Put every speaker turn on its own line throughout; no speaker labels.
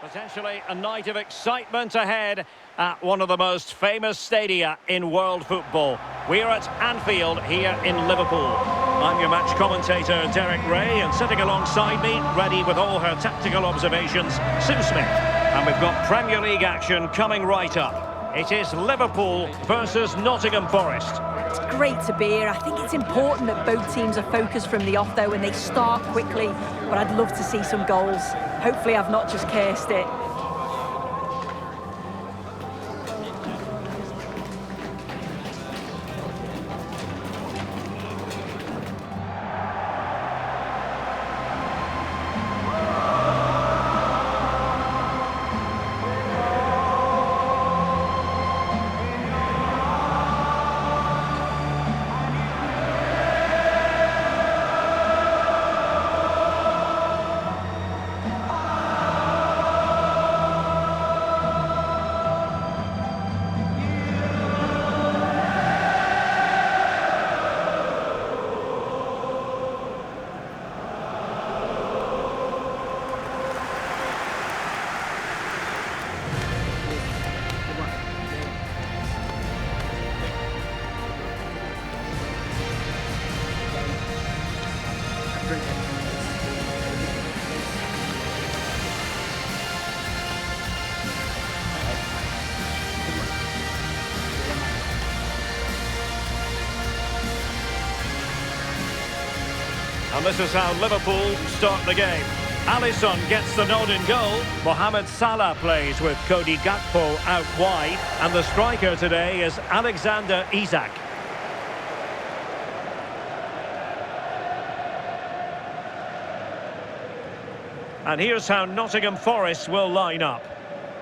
Potentially a night of excitement ahead at one of the most famous stadia in world football. We're at Anfield here in Liverpool. I'm your match commentator, Derek Ray, and sitting alongside me, ready with all her tactical observations, Sue Smith. And we've got Premier League action coming right up. It is Liverpool versus Nottingham Forest.
It's great to be here. I think it's important that both teams are focused from the off, though, and they start quickly. But I'd love to see some goals. Hopefully I've not just cursed it.
And this is how Liverpool start the game. Alisson gets the nod in goal. Mohamed Salah plays with Cody Gakpo out wide. And the striker today is Alexander Isak. And here's how Nottingham Forest will line up.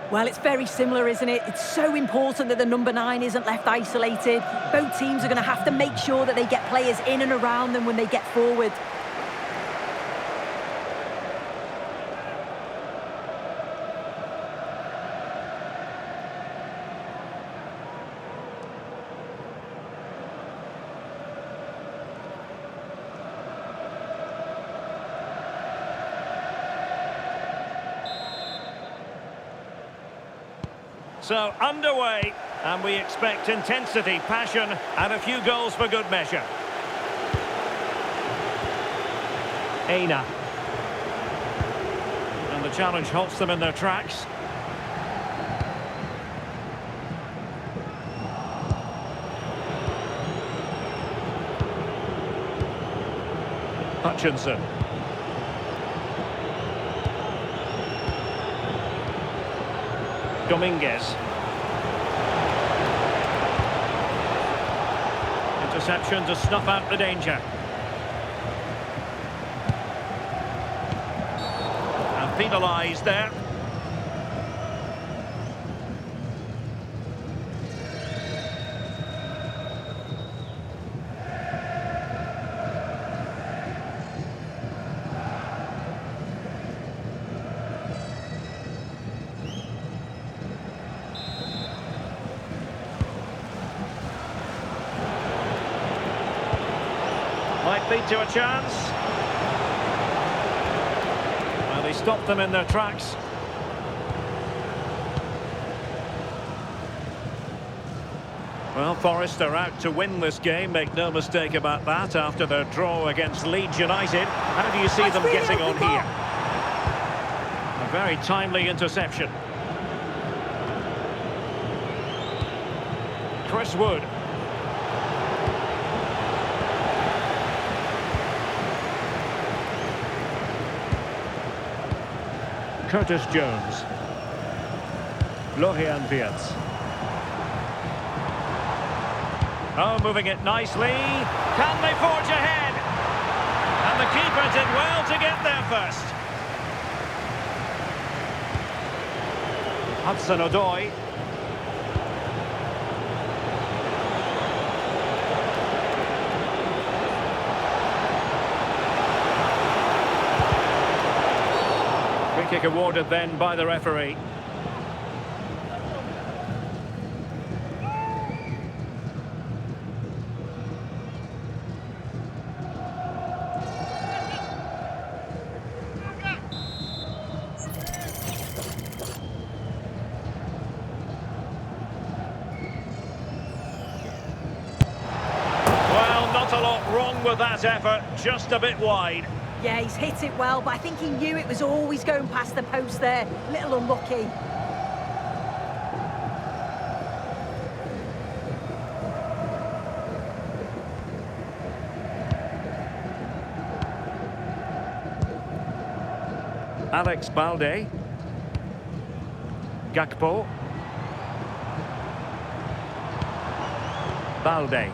Well, it's very similar, isn't it? It's so important that the number 9 isn't left isolated. Both teams are going to have to make sure that they get players in and around them when they get forward.
So underway, and we expect intensity, passion, and a few goals for good measure. Aina. And the challenge halts them in their tracks. Hutchinson. Dominguez. Interception to snuff out the danger. And penalised there. Might lead to a chance. Well, he stopped them in their tracks. Well, Forest are out to win this game, make no mistake about that, after their draw against Leeds United. How do you see them getting on here? A very timely interception. Chris Wood. Curtis Jones. Florian Wirtz. Oh, moving it nicely. Can they forge ahead? And the keeper did well to get there first. Hudson-Odoi. Free kick awarded then by the referee. in with that effort, just a bit wide.
Yeah, he's hit it well, but I think he knew it was always going past the post there. Little unlucky.
Alex Balde. Gakpo. Balde.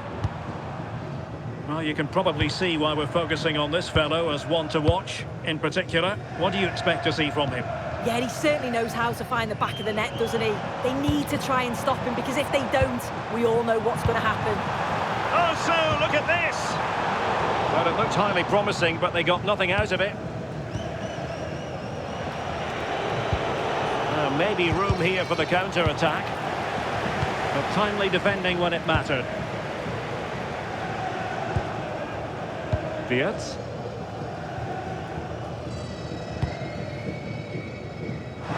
Well, you can probably see why we're focusing on this fellow as one to watch in particular. What do you expect to see from him?
Yeah, he certainly knows how to find the back of the net, doesn't he? They need to try and stop him, because if they don't, we all know what's going to happen.
Oh, so look at this! Well, it looked highly promising, but they got nothing out of it. Maybe room here for the counter-attack. But timely defending when it mattered. Wirtz.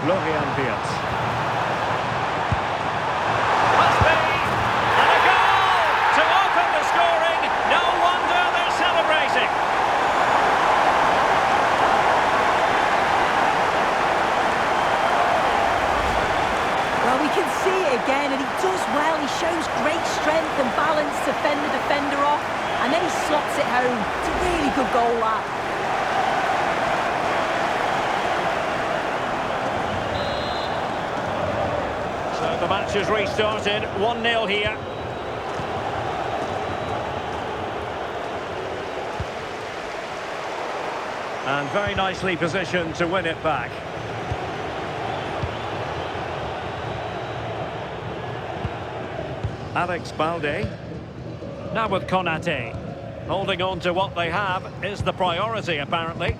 Florian Wirtz. Must be! And a goal! To open the scoring! No wonder they're celebrating!
Well, we can see it again, and he does well. He shows great strength and balance to fend the defender off, and then he slots it home. It's a really good goal, that.
So the match has restarted, 1-0 here. And very nicely positioned to win it back. Alex Balde. Now with Konate. Holding on to what they have is the priority, apparently.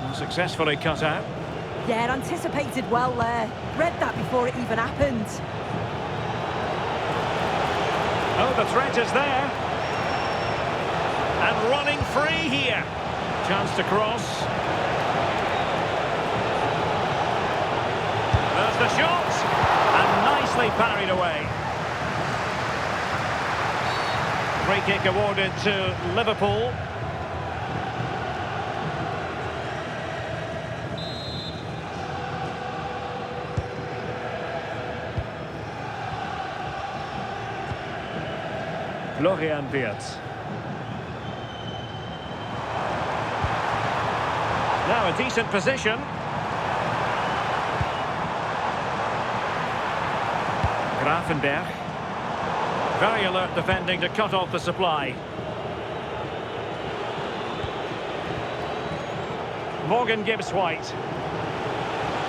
And successfully cut out.
Yeah, anticipated well there. Read that before it even happened.
Oh, the threat is there. And running free here. Chance to cross. There's the shot. And nicely parried away. Free kick awarded to Liverpool. Florian Wirtz. Now a decent position. Grafenberg. Very alert defending to cut off the supply. Morgan Gibbs-White.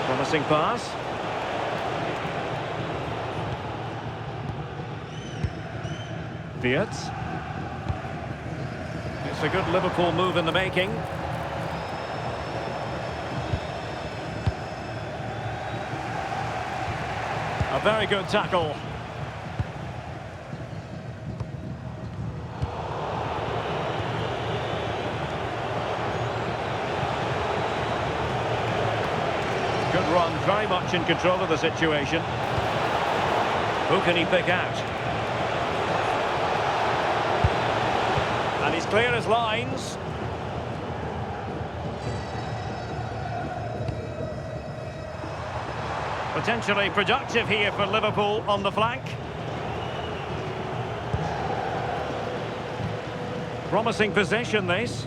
Promising pass. Wirtz. It's a good Liverpool move in the making. A very good tackle. Good run, very much in control of the situation. Who can he pick out? And he's clear as lines. Potentially productive here for Liverpool on the flank. Promising possession, this.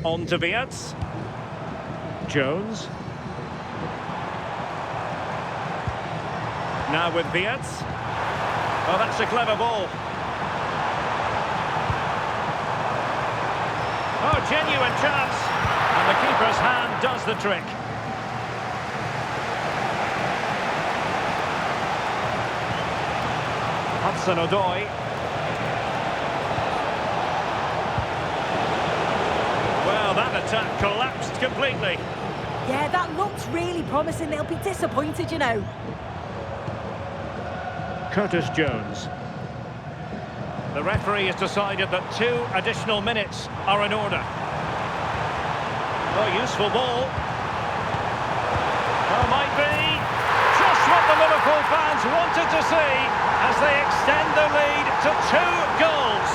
On to Wirtz. Jones. Now with Wirtz. Oh, that's a clever ball. Oh, genuine chance. And the keeper's hand does the trick. Hudson-Odoi. Well, that attack collapsed completely.
Yeah, that looks really promising. They'll be disappointed, you know.
Curtis Jones. The referee has decided that 2 additional minutes are in order. Oh, useful ball. Oh, might be just what the Liverpool Liverpool fans wanted to see as they extend the lead to 2 goals.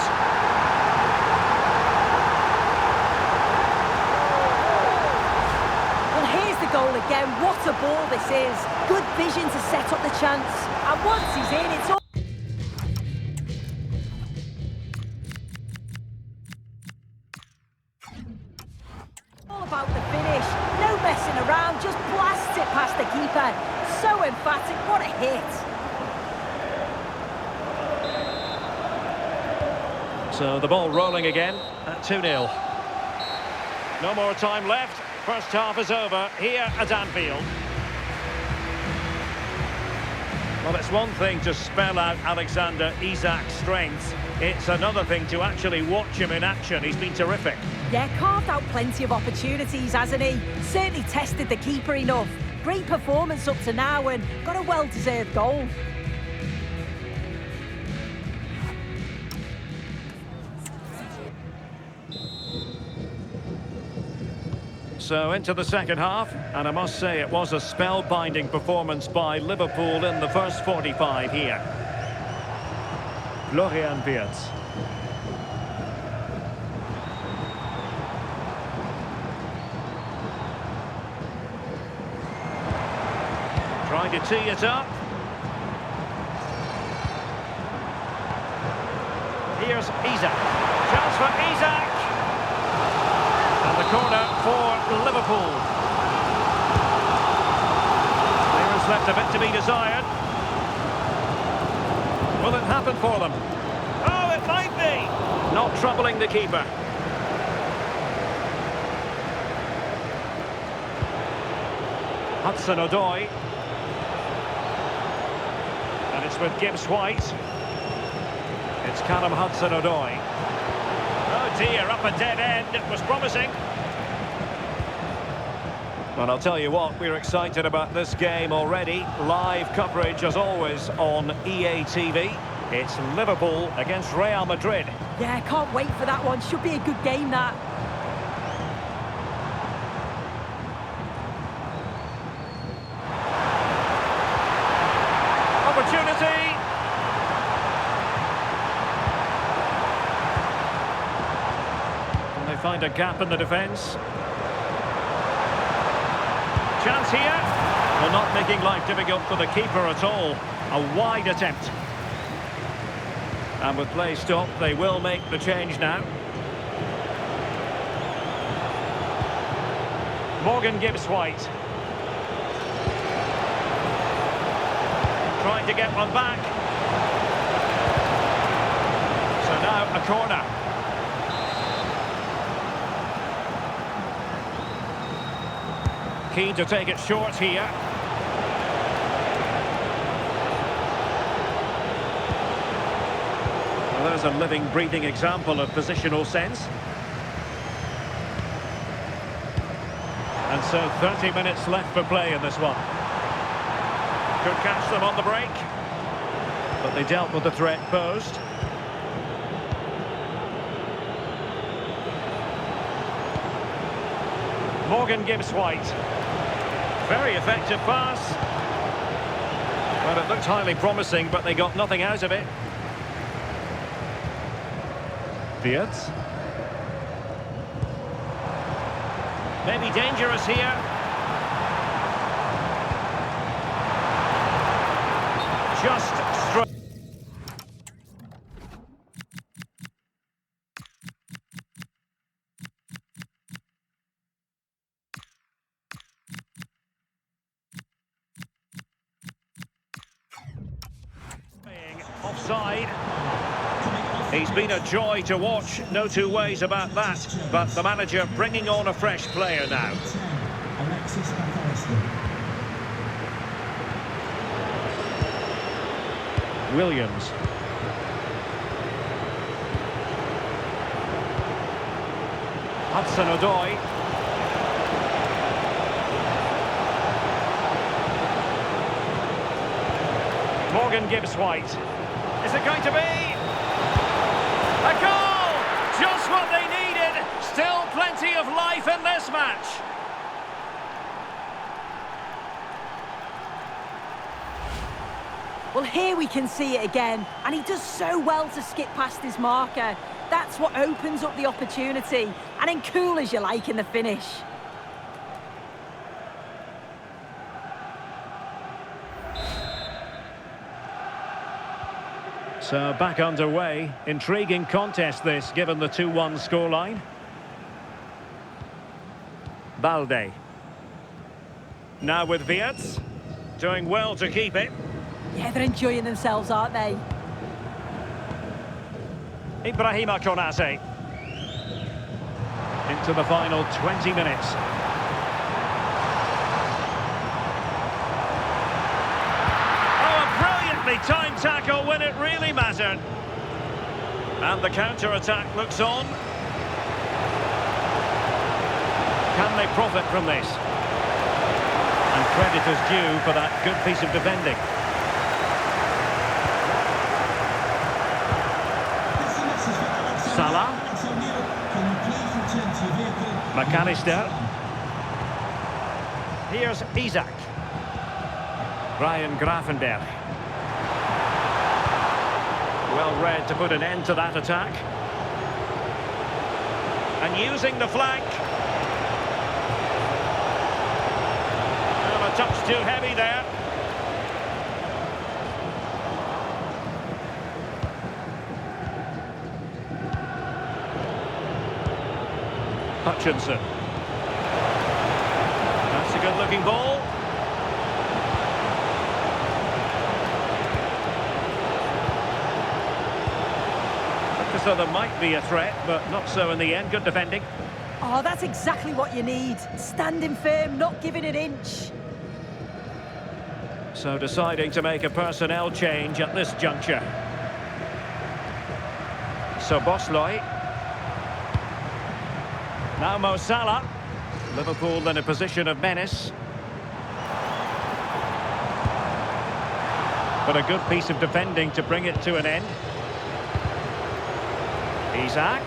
Well, here's the goal again. What a ball this is. Good vision to set up the chance. And once he's in, it's all... about the finish. No messing around, just blast it past the keeper. So emphatic, what a hit.
So the ball rolling again at 2-0. No more time left. First half is over here at Anfield. Well, it's one thing to spell out Alexander Isak's strengths. It's another thing to actually watch him in action. He's been terrific.
Yeah, carved out plenty of opportunities, hasn't he? Certainly tested the keeper enough. Great performance up to now and got a well-deserved goal.
So into the second half, and I must say it was a spellbinding performance by Liverpool in the first 45 here. Florian Wirtz. Trying to tee it up. Here's Isak. Chance for Isak. And the corner for Liverpool. Clearance left a bit to be desired. Will it happen for them? Oh, it might be. Not troubling the keeper. Hudson-Odoi. And it's with Gibbs-White. It's Callum Hudson-Odoi. Oh dear, up a dead end. It was promising. Well, I'll tell you what, we're excited about this game already. Live coverage, as always, on EA TV. It's Liverpool against Real Madrid.
Yeah, can't wait for that one. Should be a good game, that.
Opportunity. And they find a gap in the defence. Chance here. Well, not making life difficult for the keeper at all. A wide attempt. And with play stopped, they will make the change now. Morgan Gibbs-White. Trying to get one back. So now a corner. Keen to take it short here. Well, there's a living, breathing example of positional sense. And so 30 minutes left for play in this one. Could catch them on the break. But they dealt with the threat posed. Morgan Gibbs-White. Very effective pass. Well, it looked highly promising, but they got nothing out of it. Wirtz. Maybe dangerous here. Just struck. Offside. He's been a joy to watch, no two ways about that. But the manager bringing on a fresh player now. Williams. Hudson-Odoi. Morgan Gibbs-White. Is it going to be? A goal! Just what they needed. Still plenty of life in this match.
Well, here we can see it again, and he does so well to skip past his marker. That's what opens up the opportunity, and then cool as you like in the finish.
So back underway. Intriguing contest this, given the 2-1 scoreline. Balde. Now with Wirtz. Doing well to keep it.
Yeah, they're enjoying themselves, aren't they?
Ibrahima Konate. Into the final 20 minutes. Timed tackle when it really mattered. And the counter-attack looks on. Can they profit from this? And credit is due for that good piece of defending. Salah. McAllister. Here's Isaac. Ryan Gravenberch. Well read to put an end to that attack. And using the flank. Well, a touch too heavy there. Hutchinson. That's a good-looking ball. So there might be a threat, but not so in the end. Good defending.
Oh, that's exactly what you need. Standing firm, not giving an inch.
So deciding to make a personnel change at this juncture. So Bosley. Now Mo Salah. Liverpool in a position of menace. But a good piece of defending to bring it to an end. Isaac.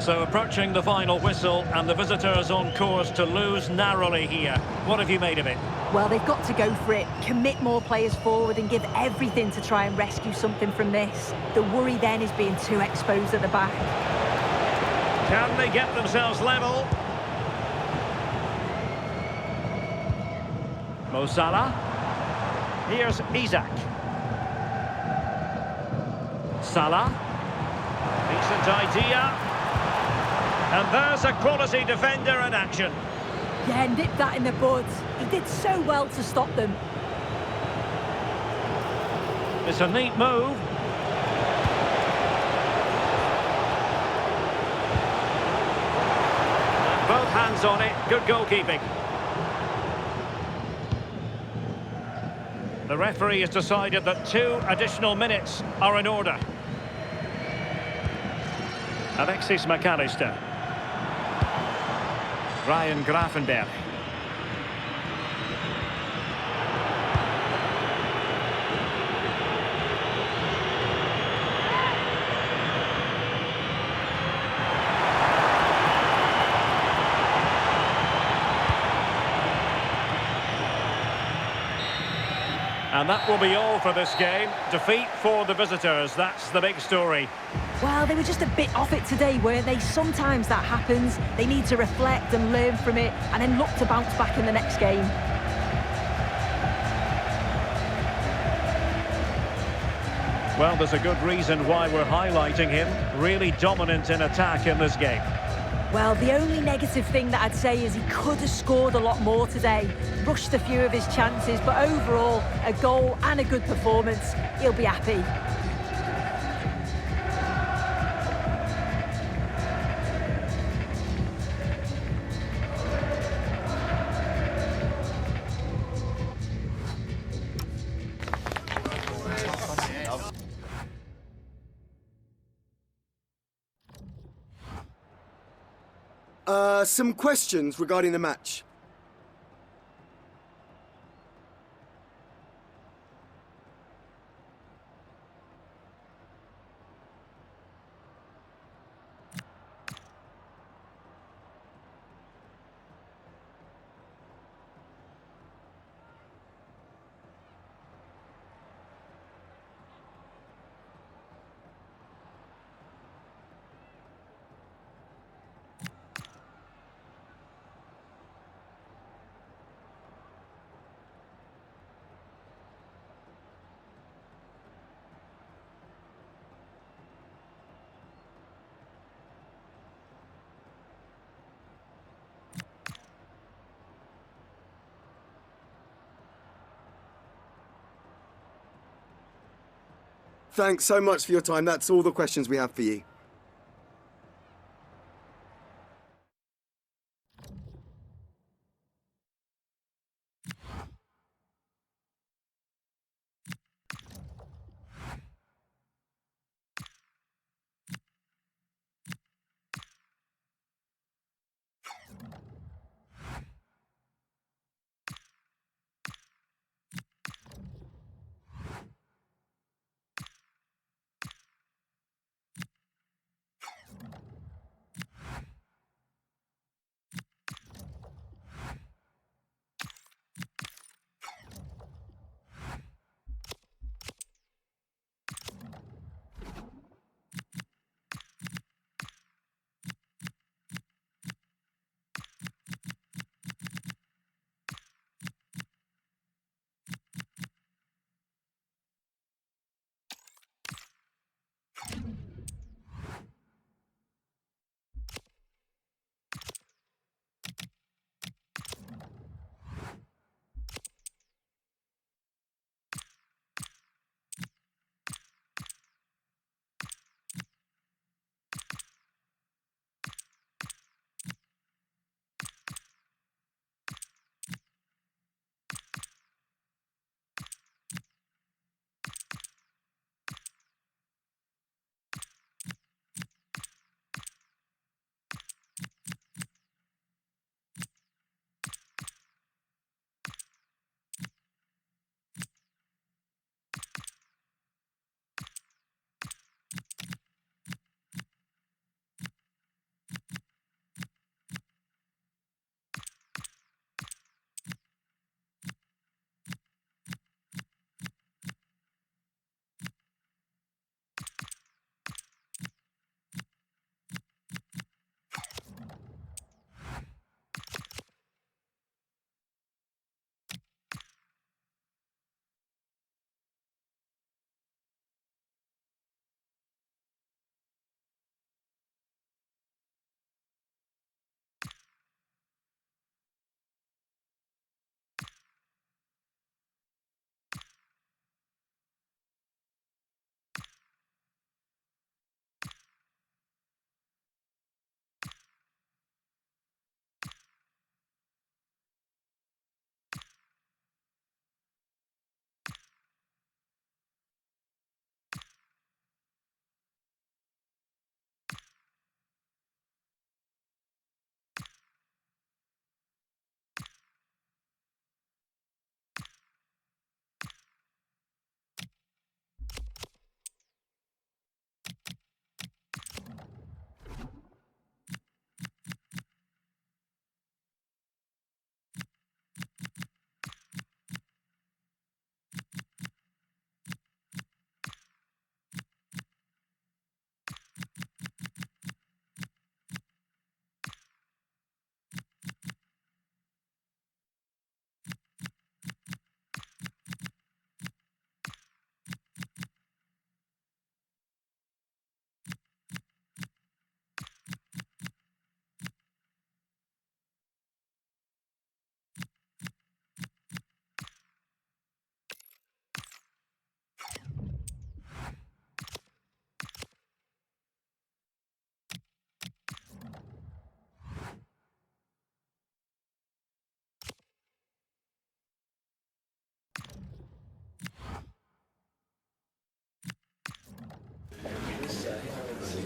So approaching the final whistle, and the visitors on course to lose narrowly here. What have you made of it?
Well, they've got to go for it, commit more players forward and give everything to try and rescue something from this. The worry then is being too exposed at the back.
Can they get themselves level? Mo Salah. Here's Isaac. Salah. Decent idea. And there's a quality defender in action.
Yeah, nipped that in the bud. He did so well to stop them.
It's a neat move. And both hands on it. Good goalkeeping. The referee has decided that 2 additional minutes are in order. Alexis McAllister. Ryan Gravenberch. And that will be all for this game. Defeat for the visitors, that's the big story.
Well, they were just a bit off it today, weren't they? Sometimes that happens. They need to reflect and learn from it, and then look to bounce back in the next game.
Well, there's a good reason why we're highlighting him. Really dominant in attack in this game.
Well, the only negative thing that I'd say is he could have scored a lot more today. Rushed a few of his chances, but overall, a goal and a good performance. He'll be happy.
Some questions regarding the match. Thanks so much for your time. That's all the questions we have for you.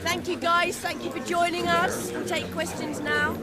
Thank you guys, thank you for joining us. We'll take questions now.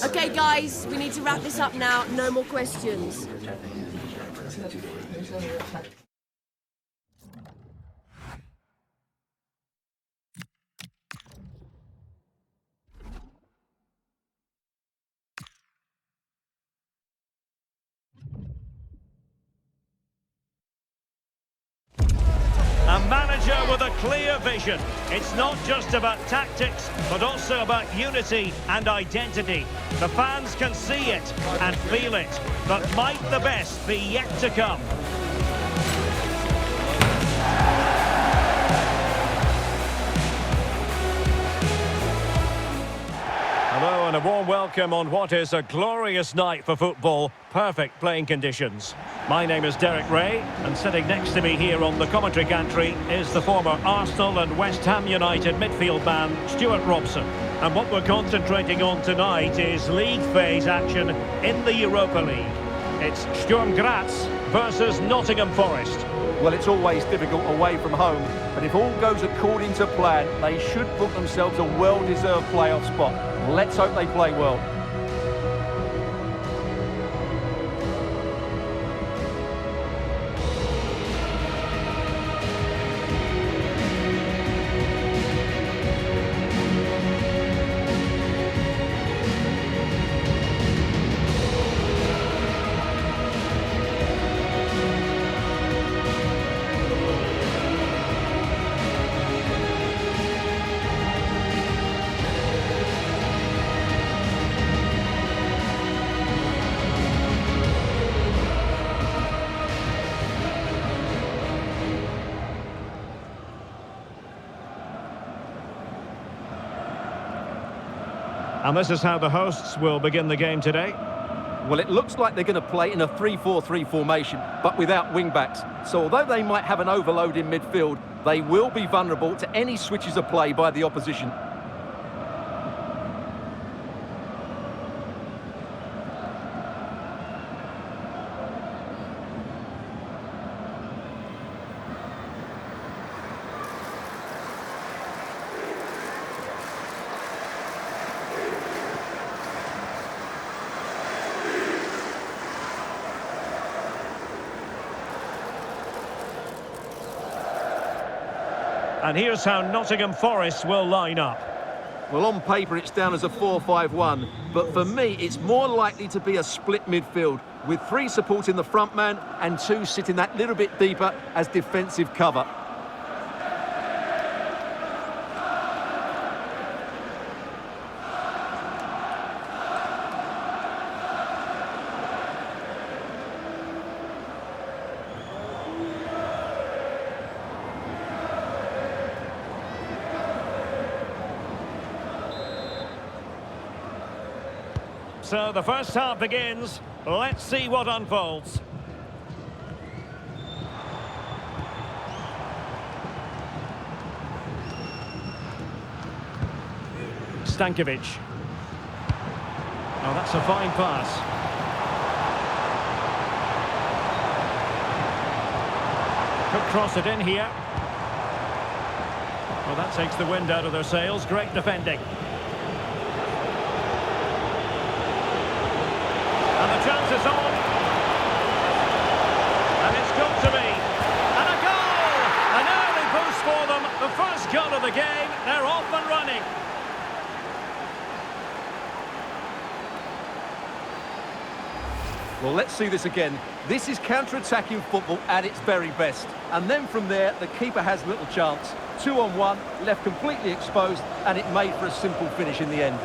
Okay, guys, we need to wrap this up now. No more questions.
A manager with a clear vision. It's not just about tactics, but also about unity and identity. The fans can see it and feel it, but might the best be yet to come? Hello and a warm welcome on what is a glorious night for football. Perfect playing conditions. My name is Derek Ray, and sitting next to me here on the commentary gantry is the former Arsenal and West Ham United midfield man, Stuart Robson. And what we're concentrating on tonight is league phase action in the Europa League. It's Sturm Graz versus Nottingham Forest.
Well, it's always difficult away from home, but if all goes according to plan, they should book themselves a well-deserved playoff spot. Let's hope they play well.
And this is how the hosts will begin the game today.
Well, it looks like they're going to play in a 3-4-3 formation, but without wing-backs. So although they might have an overload in midfield, they will be vulnerable to any switches of play by the opposition.
And here's how Nottingham Forest will line up.
Well, on paper, it's down as a 4-5-1, but for me, it's more likely to be a split midfield, with 3 supporting the front man and 2 sitting that little bit deeper as defensive cover.
So the first half begins. Let's see what unfolds. Stankovic. Oh, that's a fine pass. Could cross it in here. Well, that takes the wind out of their sails. Great defending. And the chance is on. And it's got to be. And a goal! An early boost for them. The first goal of the game. They're off and running.
Well, let's see this again. This is counter-attacking football at its very best. And then from there, the keeper has little chance. 2-on-1, left completely exposed, and it made for a simple finish in the end.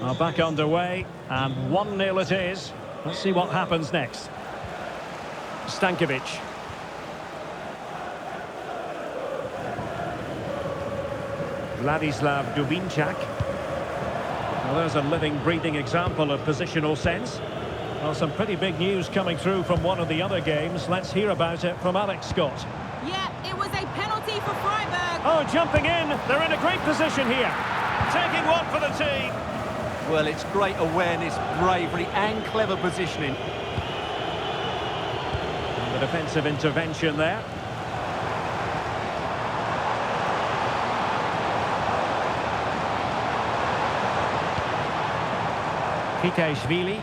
Are back underway, and 1-0 it is. Let's see what happens next. Stankovic. Vladislav Dubinčak. Well, there's a living, breathing example of positional sense. Well, some pretty big news coming through from one of the other games. Let's hear about it from Alex Scott.
Yeah, it was a penalty for Freiburg.
Oh, jumping in. They're in a great position here. Taking one for the team.
Well, it's great awareness, bravery and clever positioning.
And the defensive intervention there. Kikashvili.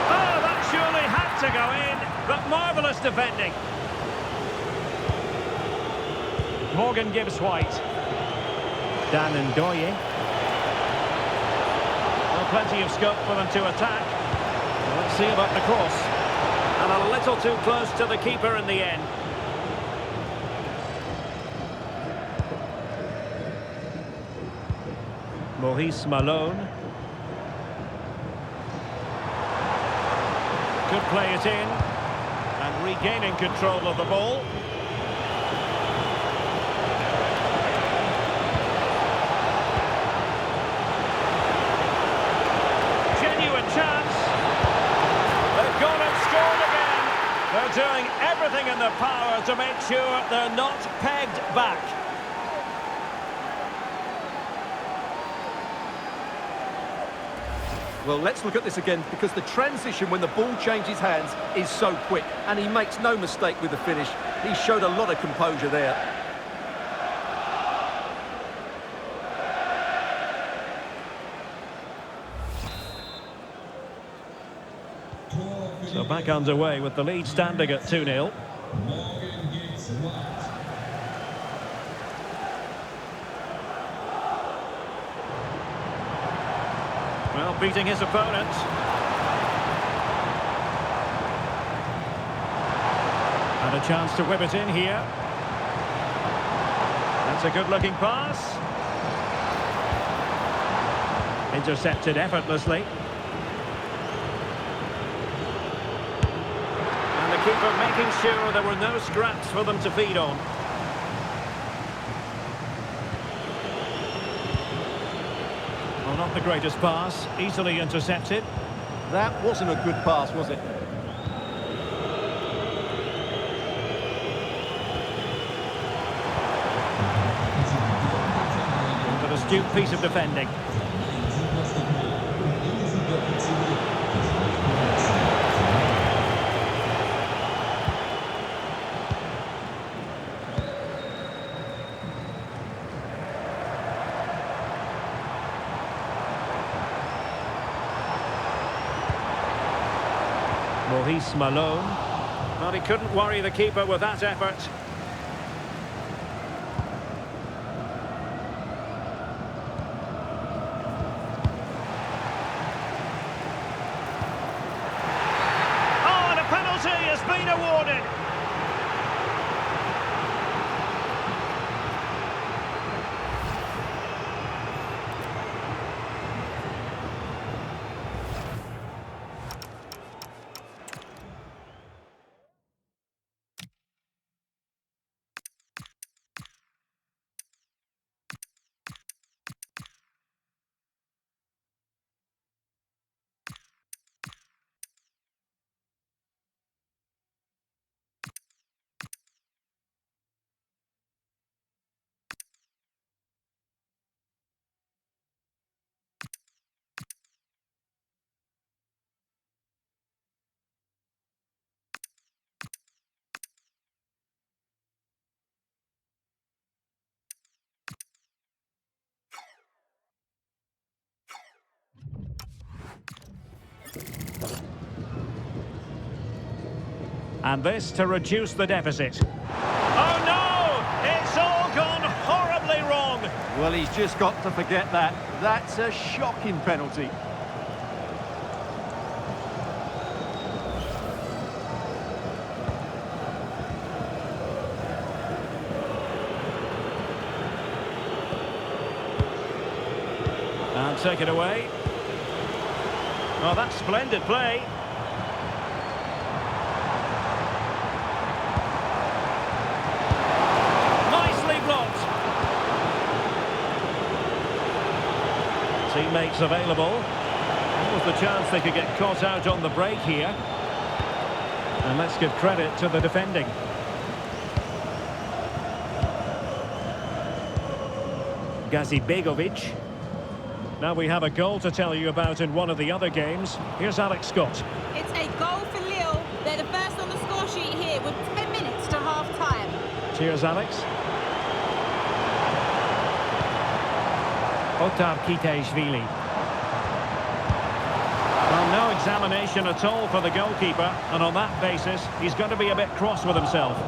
Oh, that surely had to go in, but marvellous defending. Morgan Gibbs White. Dan Ndoye. Well, plenty of scope for them to attack. Well, let's see about the cross. And a little too close to the keeper in the end. Maurice Malone. Could play it in. And regaining control of the ball. Genuine chance. They've gone and scored again. They're doing everything in their power to make sure they're not pegged back.
Well, let's look at this again, because the transition when the ball changes hands is so quick, and he makes no mistake with the finish. He showed a lot of composure there.
So back underway with the lead standing at 2-0. Well, beating his opponent. And a chance to whip it in here. That's a good-looking pass. Intercepted effortlessly. And the keeper making sure there were no scraps for them to feed on. Well, not the greatest pass, easily intercepted.
That wasn't a good pass, was it?
But an astute piece of defending. Maurice Malone. Well, he couldn't worry the keeper with that effort. Oh, and a penalty has been awarded. And this to reduce the deficit. Oh no! It's all gone horribly wrong.
Well, he's just got to forget that. That's a shocking penalty.
And take it away. Oh, that's splendid play. Nicely blocked. Teammates available. was the chance they could get caught out on the break here. And let's give credit to the defending. Begovic. Now we have a goal to tell you about in one of the other games. Here's Alex Scott.
It's a goal for Lille. They're the first on the score sheet here with 10 minutes to half-time.
Cheers, Alex. Otar Kitaishvili. Well, no examination at all for the goalkeeper, and on that basis, he's going to be a bit cross with himself.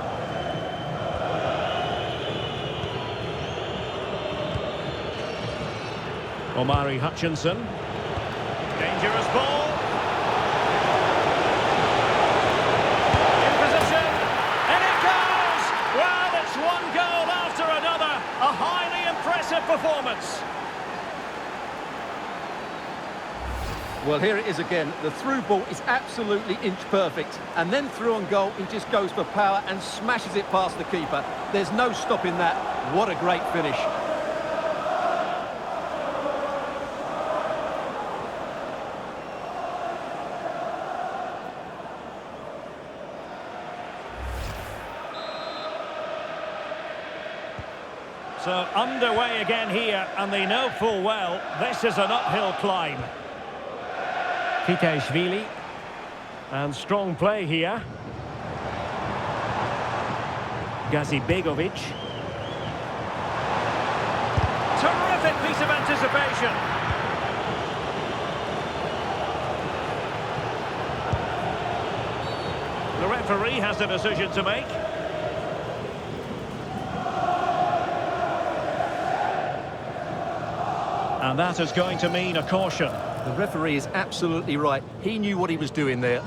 Omari Hutchinson. Dangerous ball. In position. And it goes! Well, it's one goal after another. A highly impressive performance.
Well, here it is again. The through ball is absolutely inch perfect. And then through on goal, he just goes for power and smashes it past the keeper. There's no stopping that. What a great finish.
So underway again here, and they know full well this is an uphill climb. Kitaishvili, and strong play here. Begovic. Terrific piece of anticipation. The referee has a decision to make. And that is going to mean a caution.
The referee is absolutely right. He knew what he was doing there.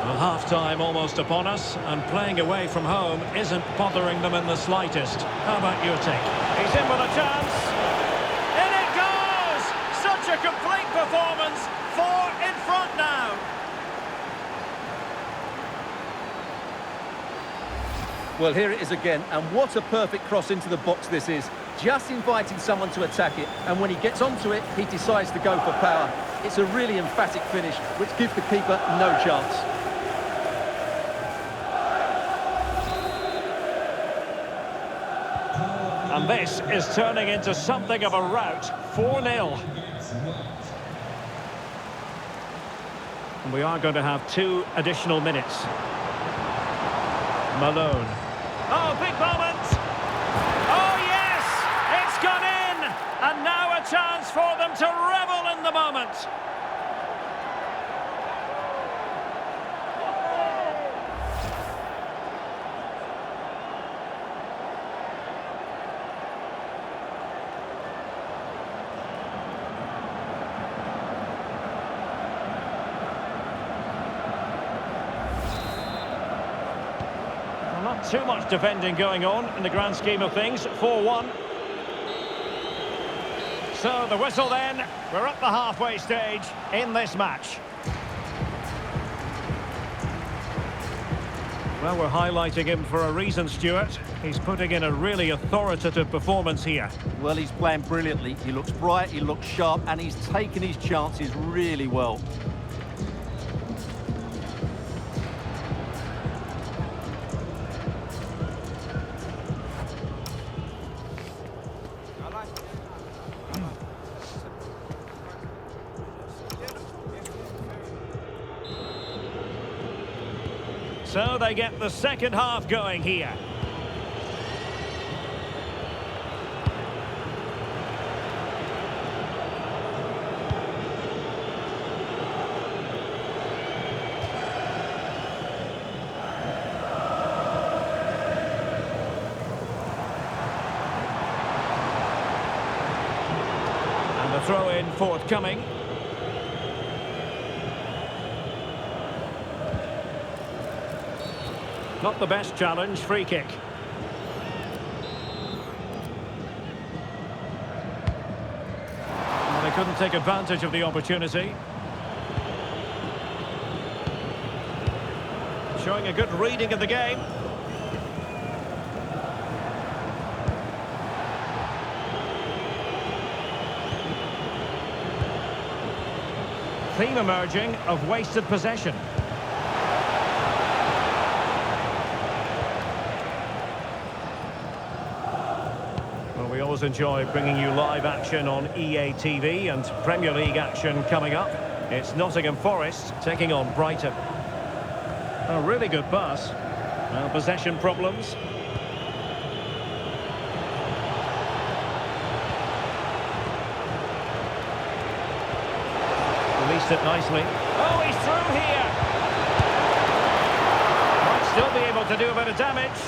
Well, half-time almost upon us, and playing away from home isn't bothering them in the slightest. How about your take? He's in with a chance. In it goes! Such a complete performance. 4 in front now.
Well, here it is again, and what a perfect cross into the box this is. Just inviting someone to attack it, and when he gets onto it, he decides to go for power. It's a really emphatic finish, which gives the keeper no chance.
And this is turning into something of a rout. 4-0. And we are going to have 2 additional minutes. Malone. Oh, big moment! Oh, yes! It's gone in! And now a chance for them to revel in the moment. Not too much defending going on in the grand scheme of things. 4-1. So the whistle then. We're at the halfway stage in this match. Well, we're highlighting him for a reason, Stuart. He's putting in a really authoritative performance here.
Well, he's playing brilliantly. He looks bright, he looks sharp, and he's taken his chances really well.
So they get the second half going here. And the throw-in forthcoming. Not the best challenge, free kick. couldn't take advantage of the opportunity. Showing a good reading of the game. Theme emerging of wasted possession. Well, we always enjoy bringing you live action on EA TV and Premier League action coming up. It's Nottingham Forest taking on Brighton. A really good pass. Well, possession problems. Released it nicely. Oh, he's through here. Might still be able to do a bit of damage.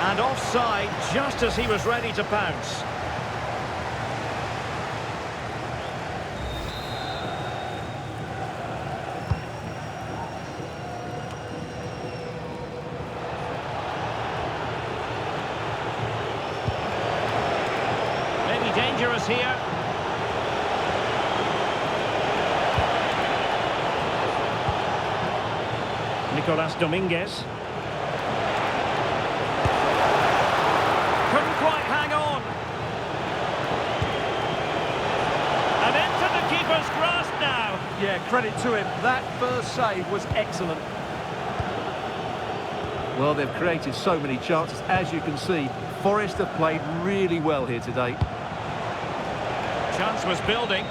And offside just as he was ready to pounce. Maybe dangerous here. Nicolas Dominguez. Couldn't quite hang on. And into the keeper's grasp now.
Yeah, credit to him. That first save was excellent. Well, they've created so many chances. As you can see, Forest have played really well here today.
Chance was building.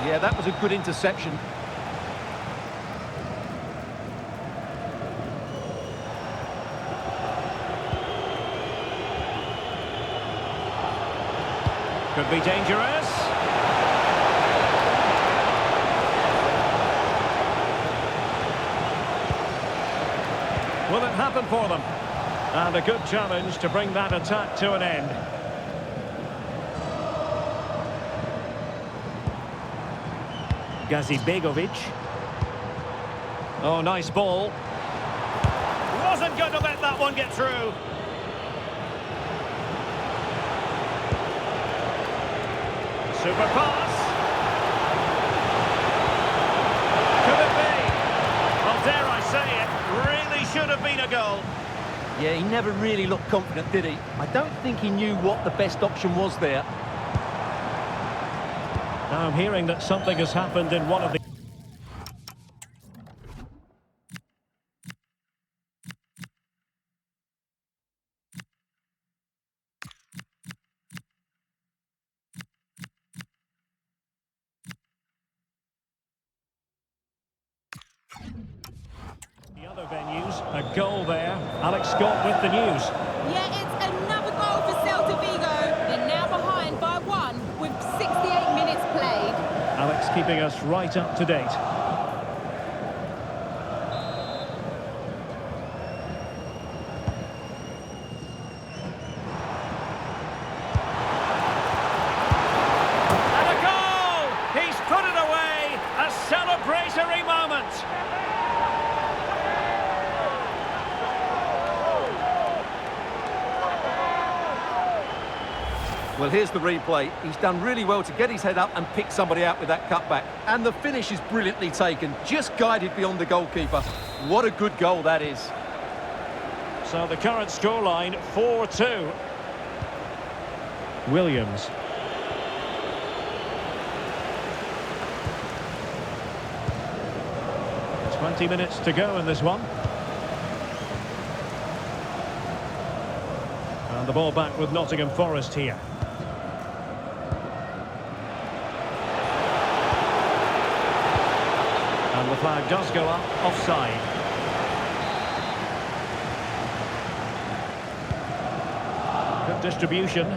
Yeah, that was a good interception.
Could be dangerous. Will it happen for them? And a good challenge to bring that attack to an end. Gazibegovic. Oh, nice ball. Wasn't going to let that one get through. Super pass. Could it be? Well, dare I say it, really should have been a goal.
Yeah, he never really looked confident, did he? I don't think he knew what the best option was there.
Now I'm hearing that something has happened in one of the... The other venues, a goal there. Alex Scott with the news.
Yeah, it's another goal for Celta Vigo. They're now behind by 1 with 68 minutes played.
Alex keeping us right up to date. And a goal! He's put it away! A celebratory moment!
Well, here's the replay. He's done really well to get his head up and pick somebody out with that cutback. And the finish is brilliantly taken, just guided beyond the goalkeeper. What a good goal that is.
So the current scoreline, 4-2. Williams. "20 minutes to go in this one. And the ball back with Nottingham Forest here. And the flag does go up, offside. Good distribution.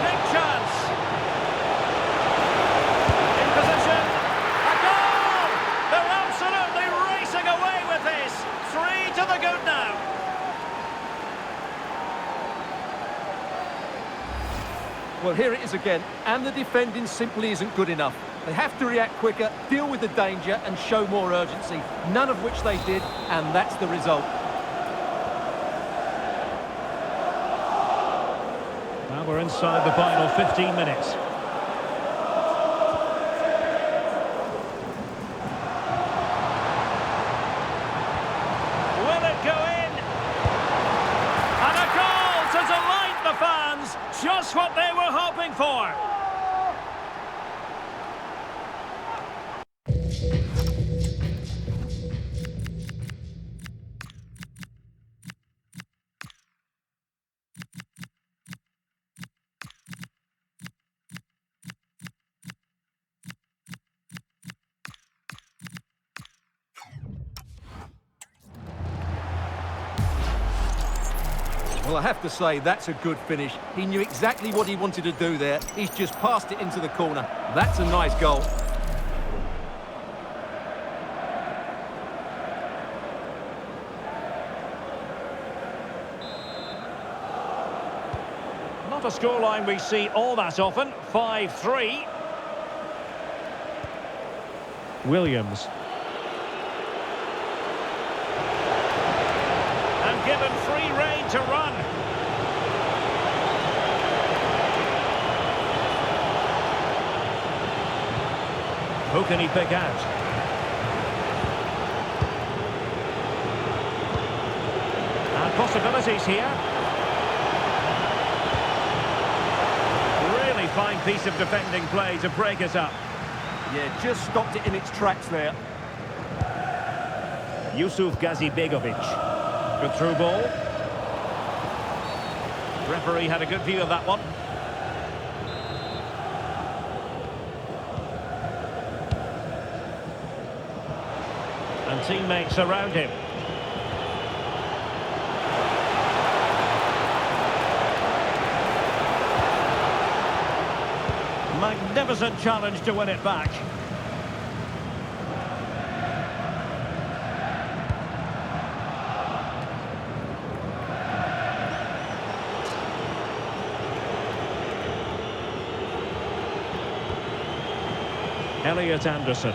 Big chance. In position. A goal! They're absolutely racing away with this. 3 to the good now.
Well, here it is is again, and the defending simply isn't good enough. They have to react quicker, deal with the danger and show more urgency, none of which they did, and that's the result.
Now we're inside the final 15 minutes. Will it go in? And a goal to delight the fans! Just what they were hoping for!
Well, I have to say, that's a good finish. He knew exactly what he wanted to do there. He's just passed it into the corner. That's a nice goal.
Not a scoreline we see all that often. 5-3. Williams. And given free rein to run. Who can he pick out? And possibilities here. Really fine piece of defending play to break it up.
Yeah, just stopped it in its tracks there.
Yusuf Gazibegovic. Good through ball. Referee had a good view of that one. And teammates around him. Magnificent challenge to win it back. Elliot Anderson.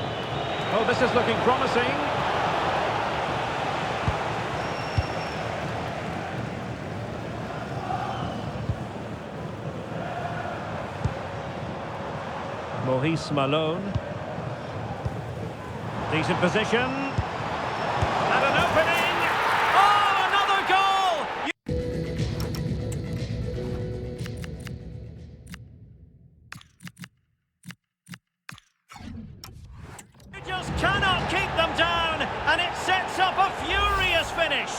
Oh, this is looking promising. Maurice Malone. Decent position. And an opening. Oh, another goal! You just cannot keep them down, and it sets up a furious finish.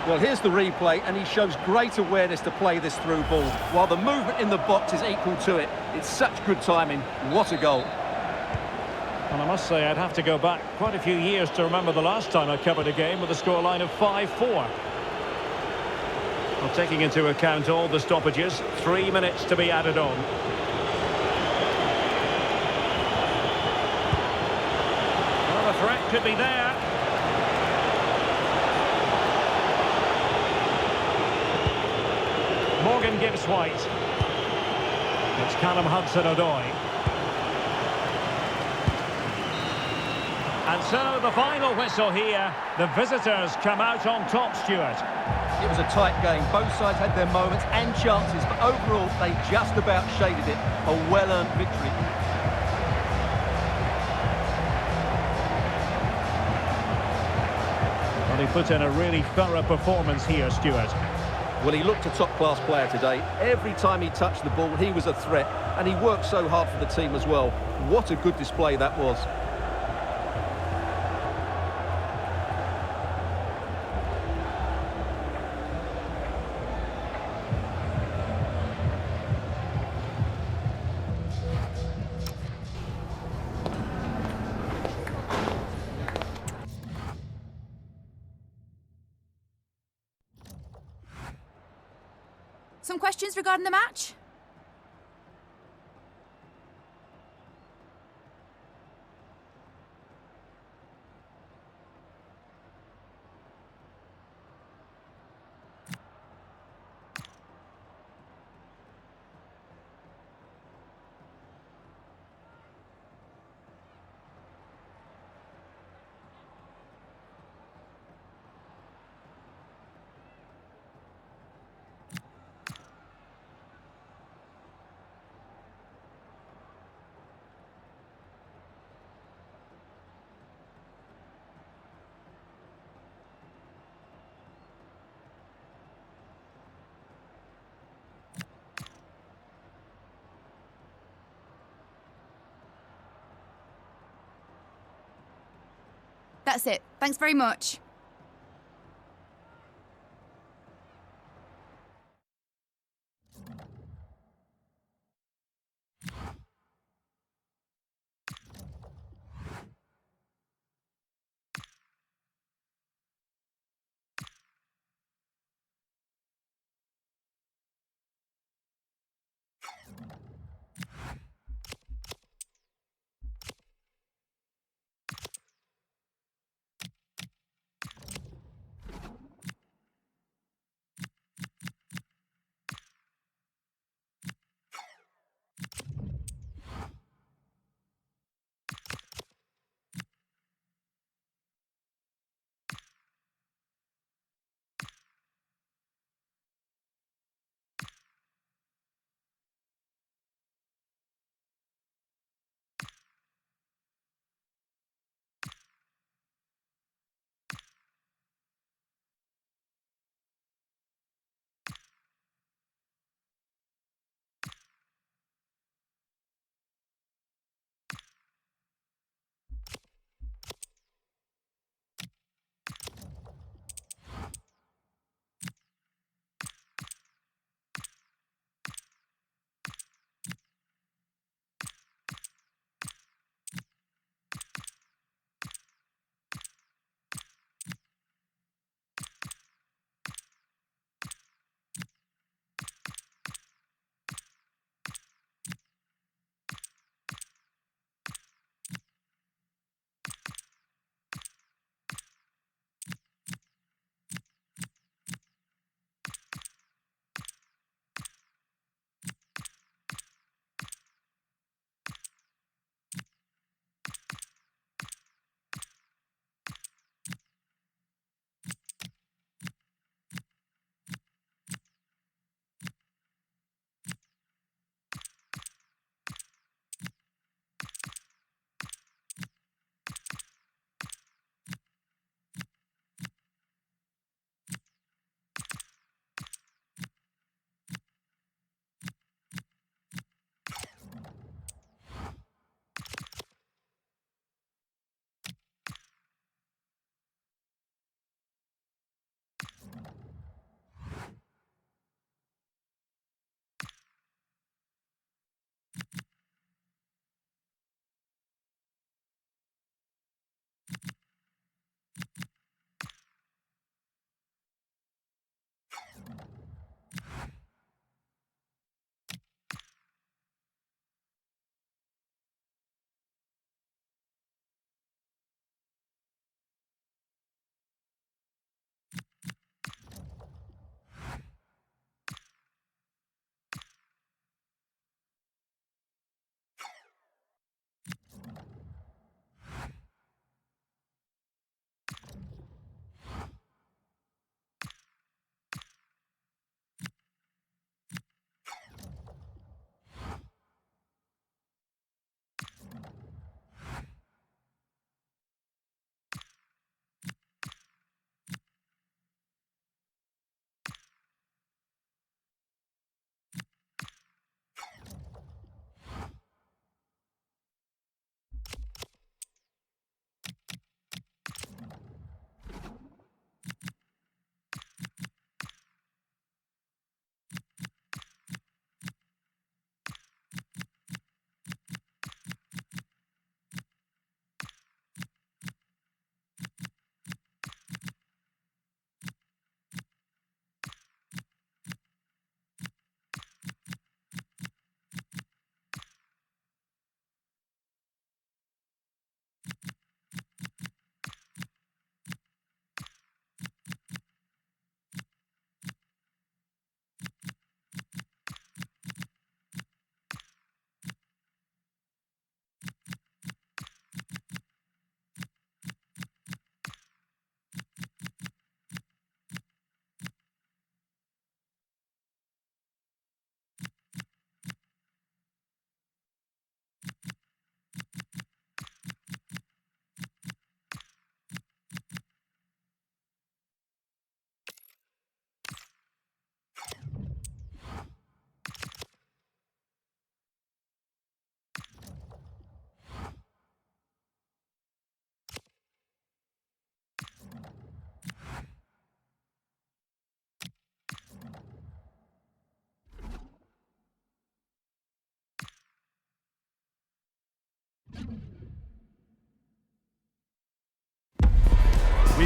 Well, here's the replay, and he shows great awareness to play this through ball, while the movement in the box is equal to it. It's such good timing. What a goal.
And I must say, I'd have to go back quite a few years to remember the last time I covered a game with a scoreline of 5-4. Well, taking into account all the stoppages, 3 minutes to be added on. Well, the threat could be there. Morgan gives White. It's Callum Hudson-Odoi. And so the final whistle here. The visitors come out on top, Stuart.
It was a tight game. Both sides had their moments and chances, but overall they just about shaded it. A well-earned victory.
Well, he put in a really thorough performance here, Stuart.
Well, he looked a top-class player today. Every time he touched the ball, he was a threat, and he worked so hard for the team as well. What a good display that was.
Some questions regarding the match?
That's it. Thanks very much.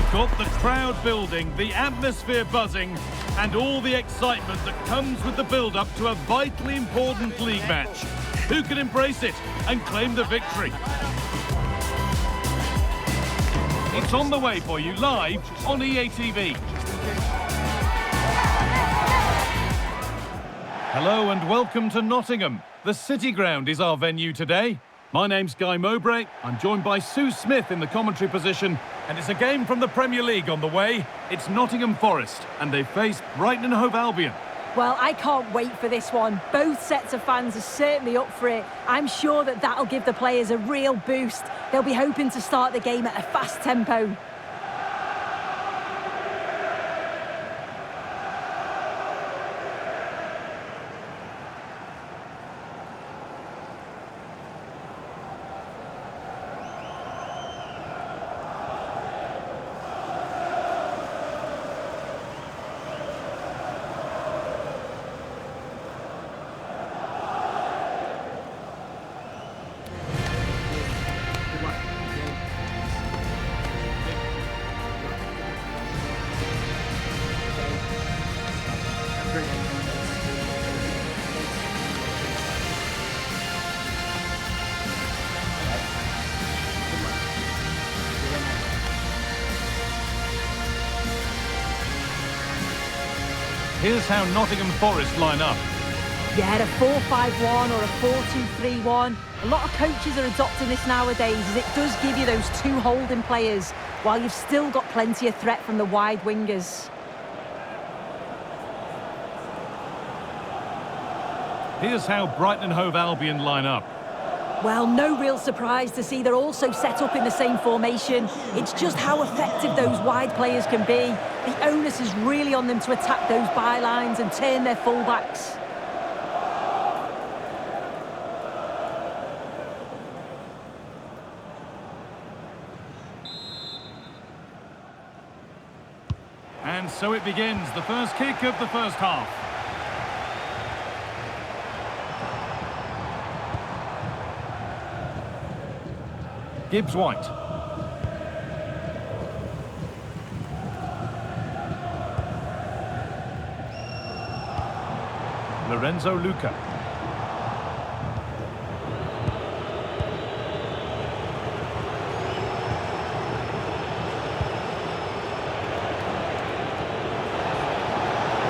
We've got the crowd building, the atmosphere buzzing, and all the excitement that comes with the build-up to a vitally important league match. Who can embrace it and claim the victory? It's on the way for you live on EA TV. Hello and welcome to Nottingham. The City Ground is our venue today. My name's Guy Mowbray. I'm joined by Sue Smith in the commentary position, and it's a game from the Premier League on the way. It's Nottingham Forest, and they face Brighton and Hove Albion.
Well, I can't wait for this one. Both sets of fans are certainly up for it. I'm sure that that'll give the players a real boost. They'll be hoping to start the game at a fast tempo.
Here's how Nottingham Forest line up.
Yeah, a 4-5-1 or a 4-2-3-1. A lot of coaches are adopting this nowadays, as it does give you those two holding players, while you've still got plenty of threat from the wide wingers.
Here's how Brighton and Hove Albion line up.
Well, no real surprise to see they're also set up in the same formation. It's just how effective those wide players can be. The onus is really on them to attack those bylines and turn their fullbacks.
And so it begins, the first kick of the first half. Gibbs-White. Lorenzo Luca.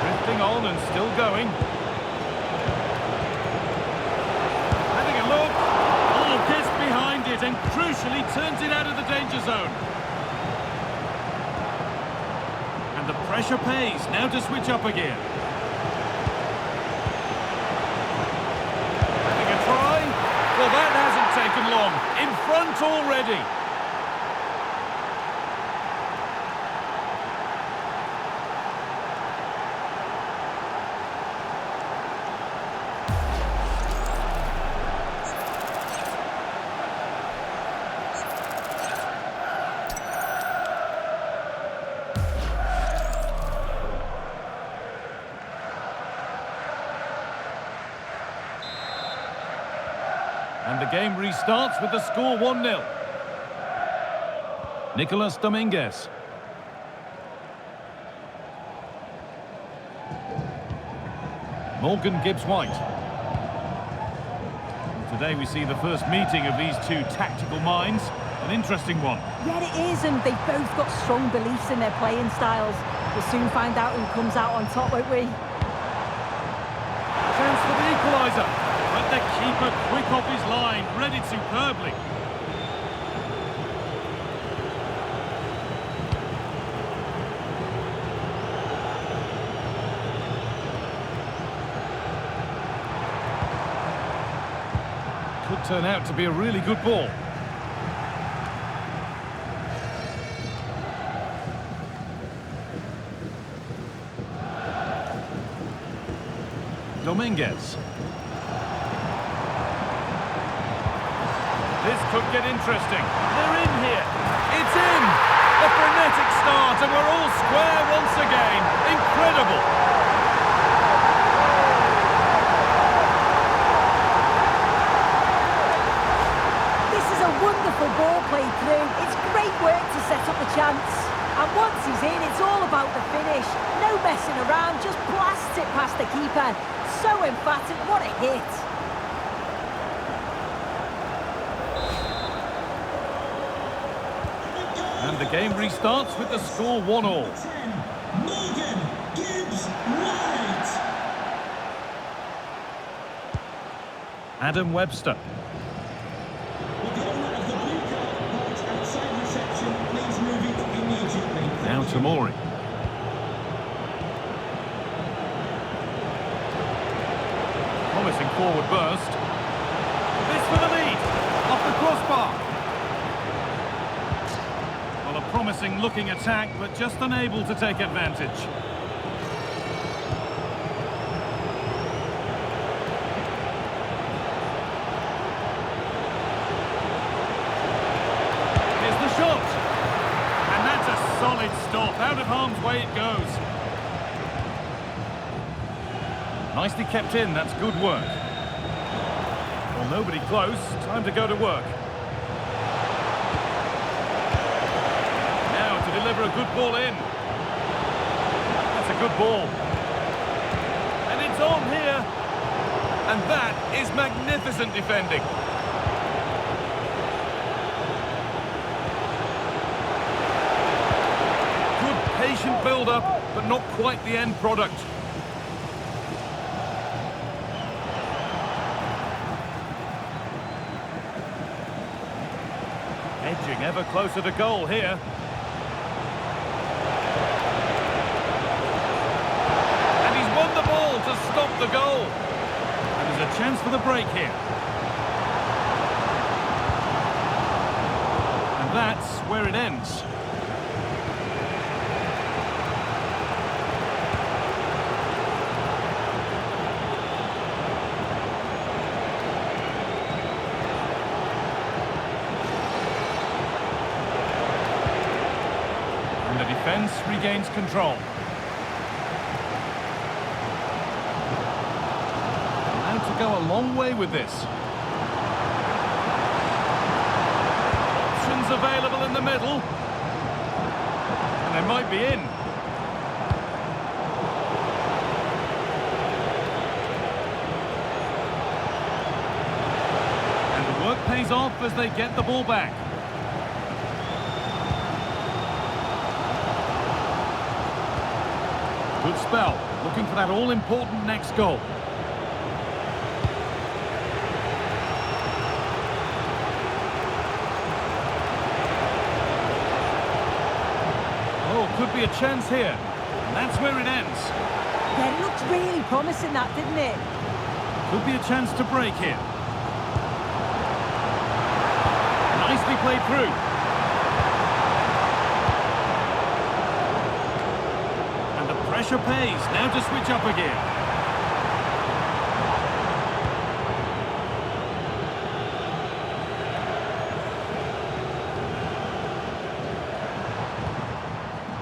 Drifting on and still going. Having a look. Oh, gets behind it and crucially turns it out of the danger zone. And the pressure pays. Now to switch up again. Well, that hasn't taken long. In front already. And the game restarts with the score 1-0. Nicolas Dominguez. Morgan Gibbs-White. Today we see the first meeting of these two tactical minds. An interesting one.
Yeah, it is, and they've both got strong beliefs in their playing styles. We'll soon find out who comes out on top, won't we?
Chance for the equaliser. But the keeper quick off his line, read it superbly. Could turn out to be a really good ball. Dominguez. This could get interesting. They're in here. It's in! A frenetic start and we're all square once again. Incredible!
This is a wonderful ball played through. It's great work to set up the chance. And once he's in, it's all about the finish. No messing around, just blast it past the keeper. So emphatic, what a hit.
And the game restarts with the score 1-1. Adam Webster. Now Tamori. Promising forward burst. This for the lead. Off the crossbar. Well, a promising looking attack, but just unable to take advantage. Here's the shot. And that's a solid stop. Out of harm's way it goes. Nicely kept in, that's good work. Well, nobody close, time to go to work. Now to deliver a good ball in. That's a good ball. And it's on here. And that is magnificent defending. Good patient build-up, but not quite the end product. Edging ever closer to goal here. And he's won the ball to stop the goal. And there's a chance for the break here. And that's where it ends. The defence regains control. Now to go a long way with this. Options available in the middle. And they might be in. And the work pays off as they get the ball back. Good spell, looking for that all-important next goal. Oh, could be a chance here. And that's where it ends.
Yeah, it looked really promising, that, didn't it?
Could be a chance to break here. Nicely played through. Pressure pays, now to switch up again.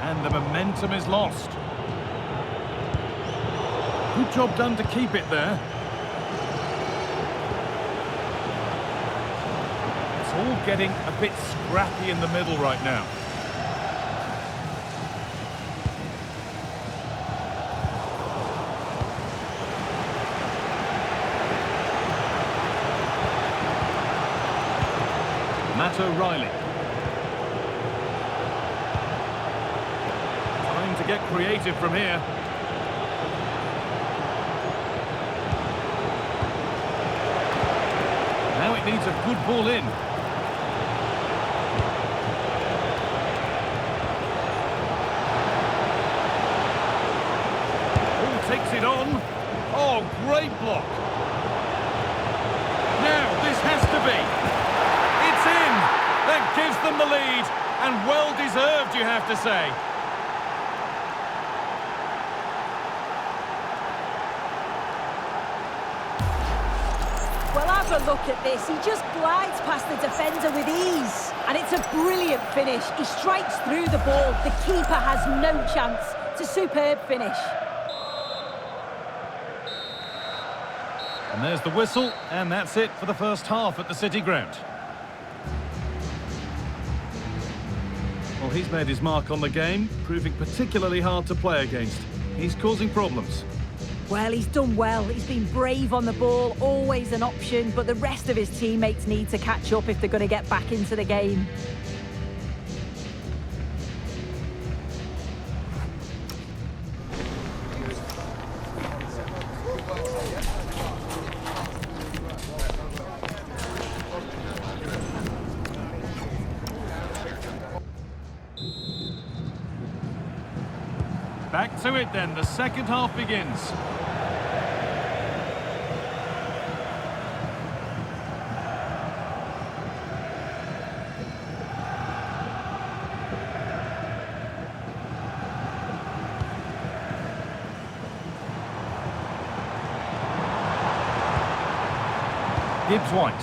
And the momentum is lost. Good job done to keep it there. It's all getting a bit scrappy in the middle right now. O'Reilly. Trying to get creative from here. Now it needs a good ball in. Oh, takes it on. Oh, great block. Now this has to be. It's in! That gives them the lead, and well-deserved, you have to say.
Well, have a look at this. He just glides past the defender with ease. And it's a brilliant finish. He strikes through the ball. The keeper has no chance. It's a superb finish.
And there's the whistle, and that's it for the first half at the City Ground. Well, he's made his mark on the game, proving particularly hard to play against. He's causing problems.
Well, he's done well. He's been brave on the ball, always an option, but the rest of his teammates need to catch up if they're going to get back into the game.
Back to it then, the second half begins. Gibbs White,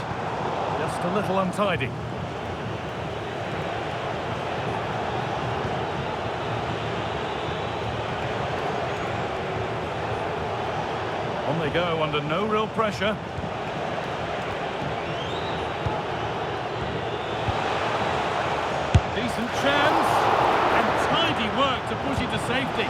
just a little untidy. On they go under no real pressure. Decent chance. And tidy work to push it to safety.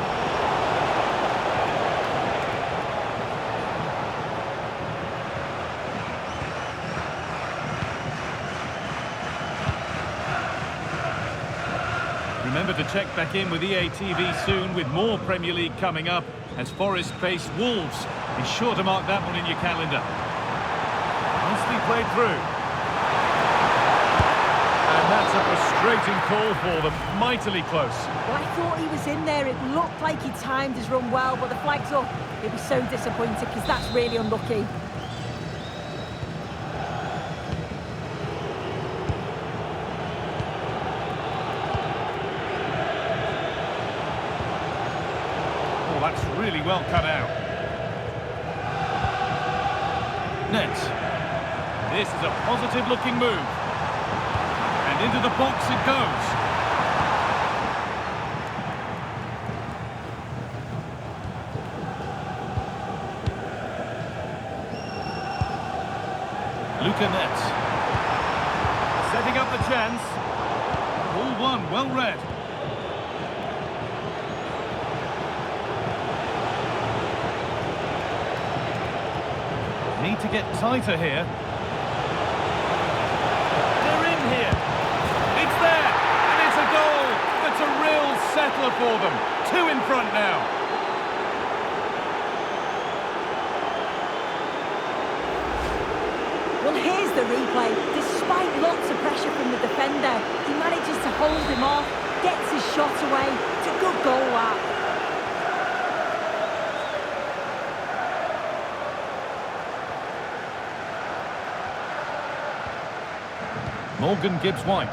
Remember to check back in with EA TV soon with more Premier League coming up as Forest face Wolves. Be sure to mark that one in your calendar. Nicely played through. And that's a frustrating call for them. Mightily close.
Well, I thought he was in there. It looked like he timed his run well, but the flag's up. He'll be so disappointed because that's really unlucky.
Oh, that's really well cut out. Net. This is a positive-looking move. And into the box it goes. Luca Net. Setting up the chance. All one, well read. Need to get tighter here. They're in here. It's there, and it's a goal. That's a real settler for them. 2 in front now.
Well, here's the replay. Despite lots of pressure from the defender, he manages to hold him off, gets his shot away. It's a good goal, that.
Morgan Gibbs-White.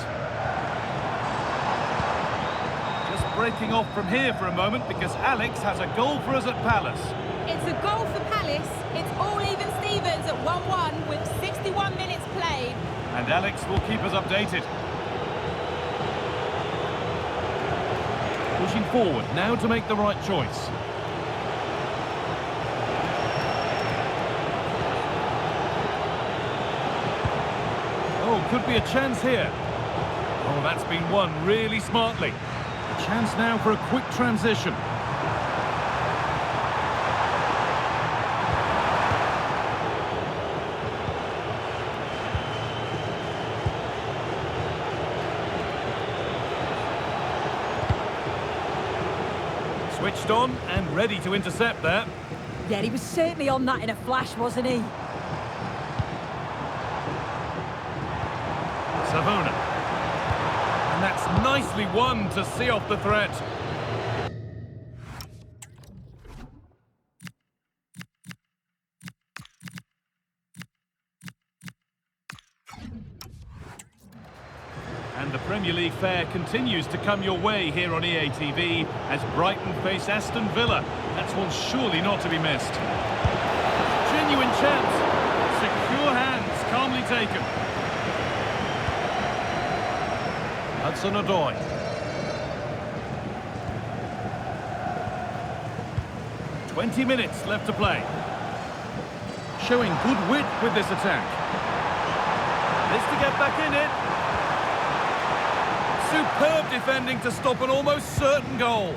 Just breaking off from here for a moment because Alex has a goal for us at Palace.
It's a goal for Palace. It's all even Stevens at 1-1 with 61 minutes played.
And Alex will keep us updated. Pushing forward now to make the right choice. Oh, could be a chance here. Oh, that's been won really smartly. A chance now for a quick transition. Switched on and ready to intercept that.
Yeah, he was certainly on that in a flash, wasn't he?
Savona. And that's nicely won to see off the threat. And the Premier League fare continues to come your way here on EA TV as Brighton face Aston Villa. That's one surely not to be missed. Genuine chance. Secure hands, calmly taken. Hudson-Odoi. "20 minutes left to play. Showing good wit with this attack. This to get back in it. Superb defending to stop an almost certain goal.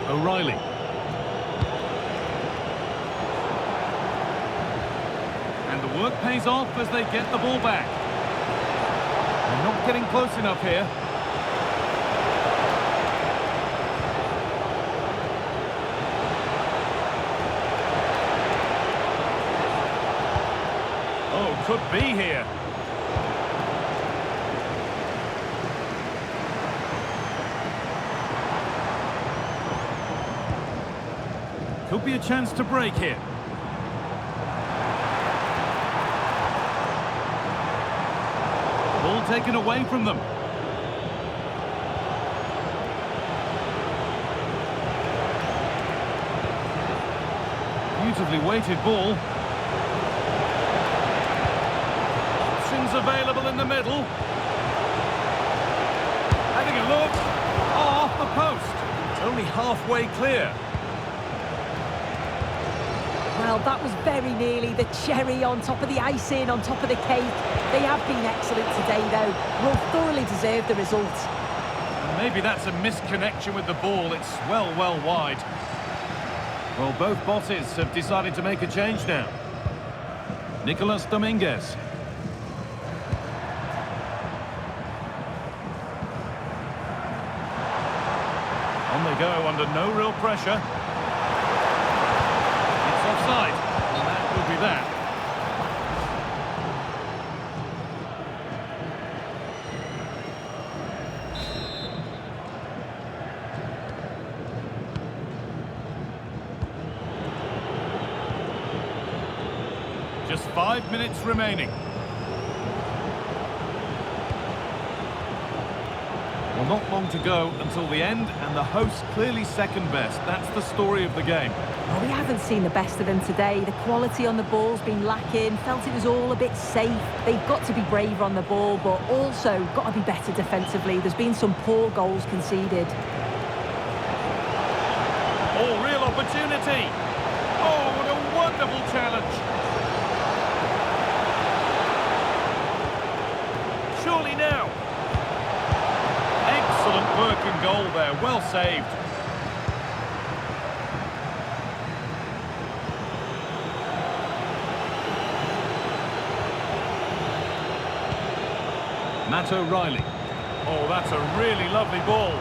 O'Reilly. And the work pays off as they get the ball back. They're not getting close enough here. Oh, could be here. Could be a chance to break here. Ball taken away from them. Beautifully weighted ball. Options available in the middle. Having a look. Oh, off the post. It's only halfway clear.
Well, that was very nearly the cherry on top of the icing, on top of the cake. They have been excellent today, though. Will thoroughly deserve the result.
And maybe that's a misconnection with the ball. It's well wide. Well, both bosses have decided to make a change now. Nicolas Dominguez. On they go under no real pressure. Offside. And that will be that. Just 5 minutes remaining. Well, not long to go until the end, and the hosts clearly second best. That's the story of the game.
Well, we haven't seen the best of them today. The quality on the ball's been lacking. Felt it was all a bit safe. They've got to be braver on the ball, but also got to be better defensively. There's been some poor goals conceded.
Oh, real opportunity. Oh, what a wonderful challenge. Surely now. Excellent work in goal there. Well saved. Matt O'Reilly. Oh, that's a really lovely ball.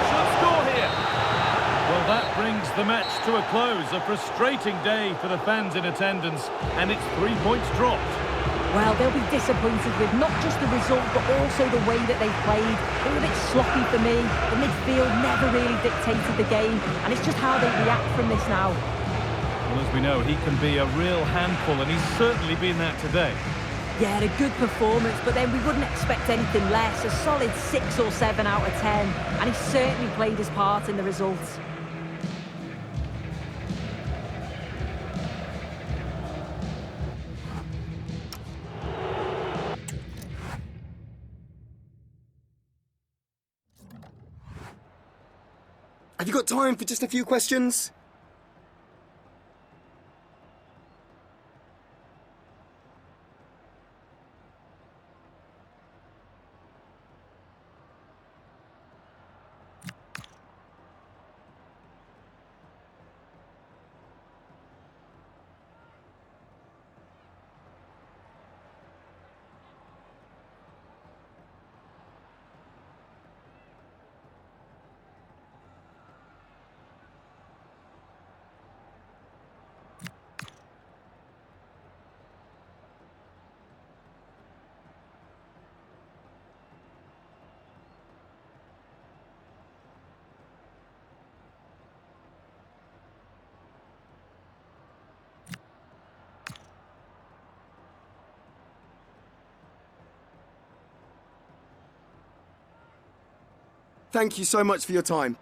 Should score here. Well, that brings the match to a close. A frustrating day for the fans in attendance, and it's 3 points dropped.
Well, they'll be disappointed with not just the result, but also the way that they played. They were a bit sloppy for me. The midfield never really dictated the game, and it's just how they react from this now.
Well, as we know, he can be a real handful, and he's certainly been that today.
Yeah, a good performance, but then we wouldn't expect anything less. A solid 6 or 7 out of 10, and he certainly played his part in the results.
Have you got time for just a few questions? Thank you so much for your time.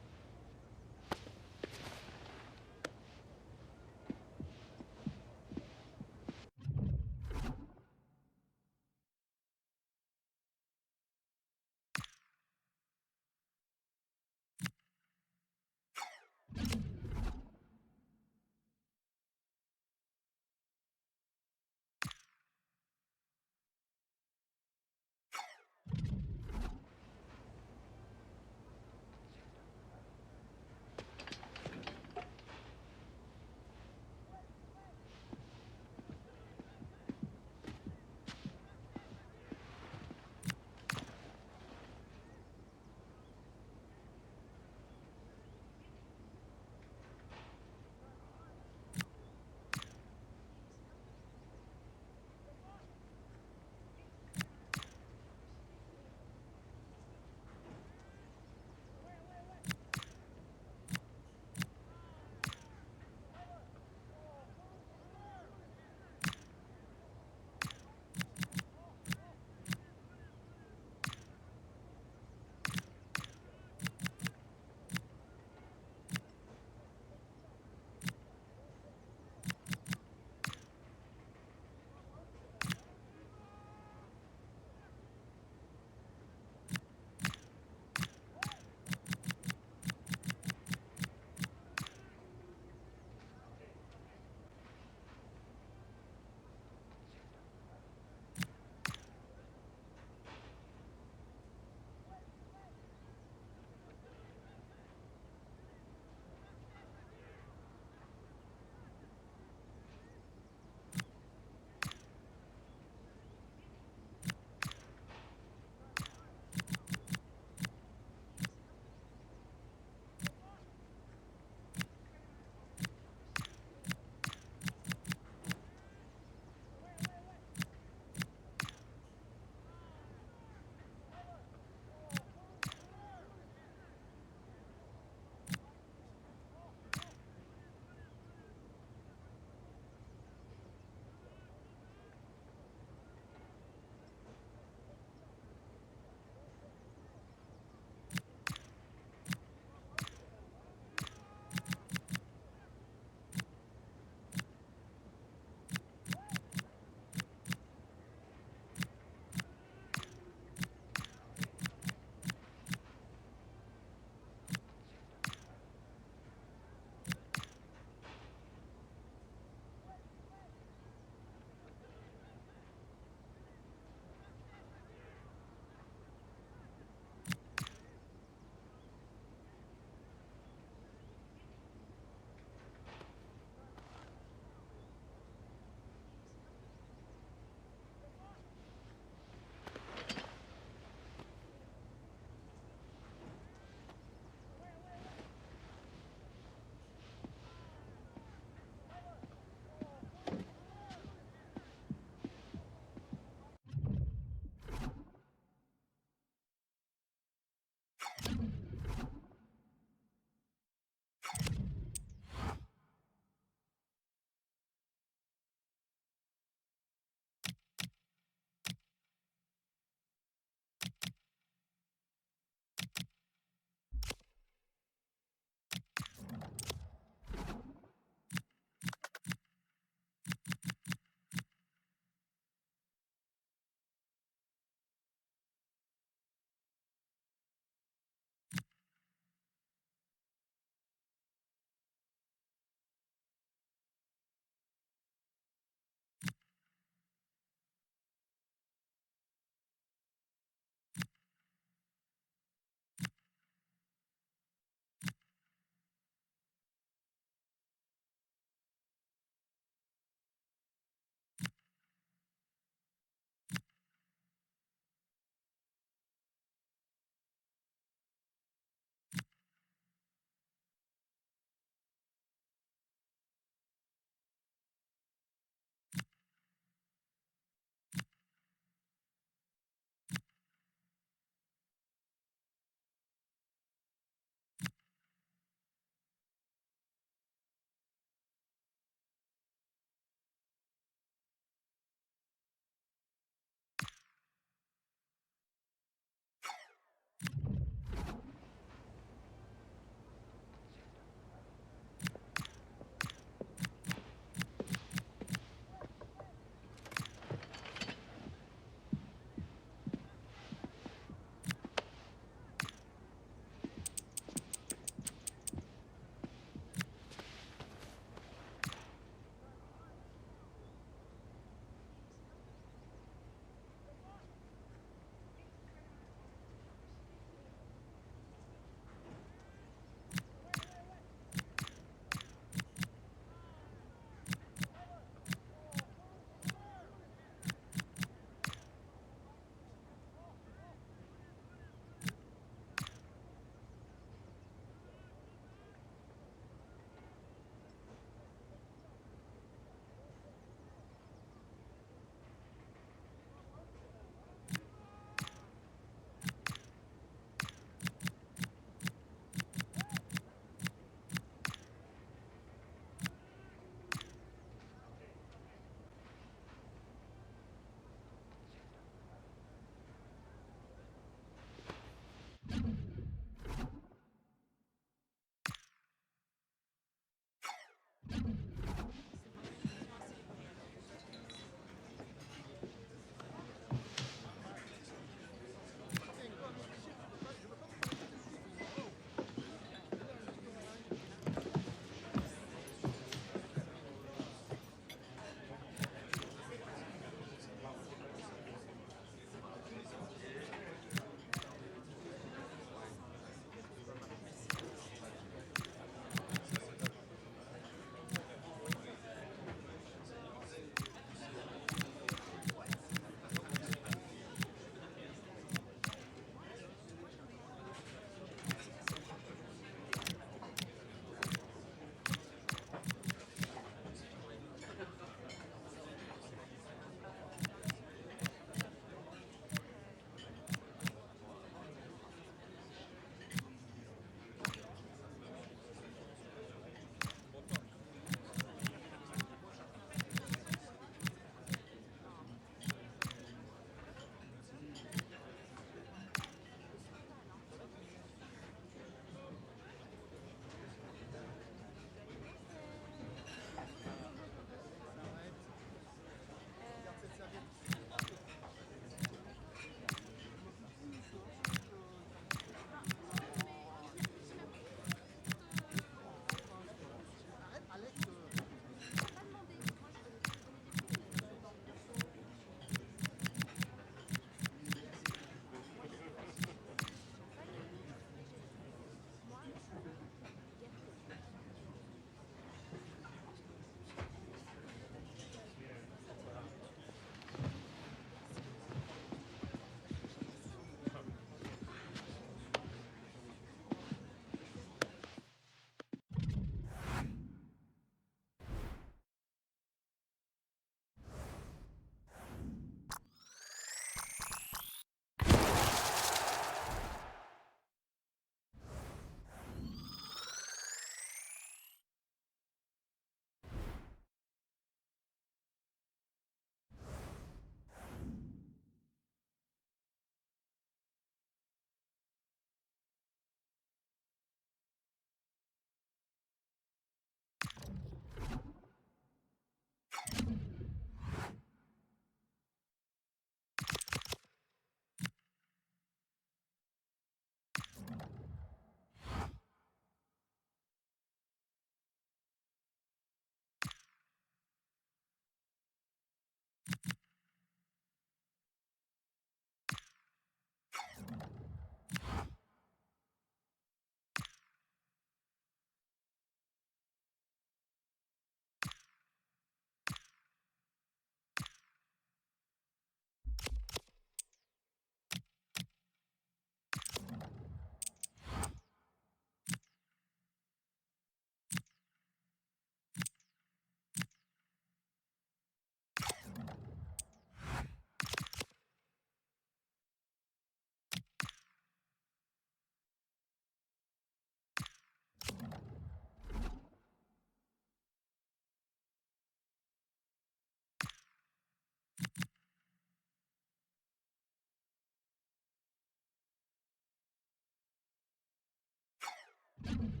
Goal!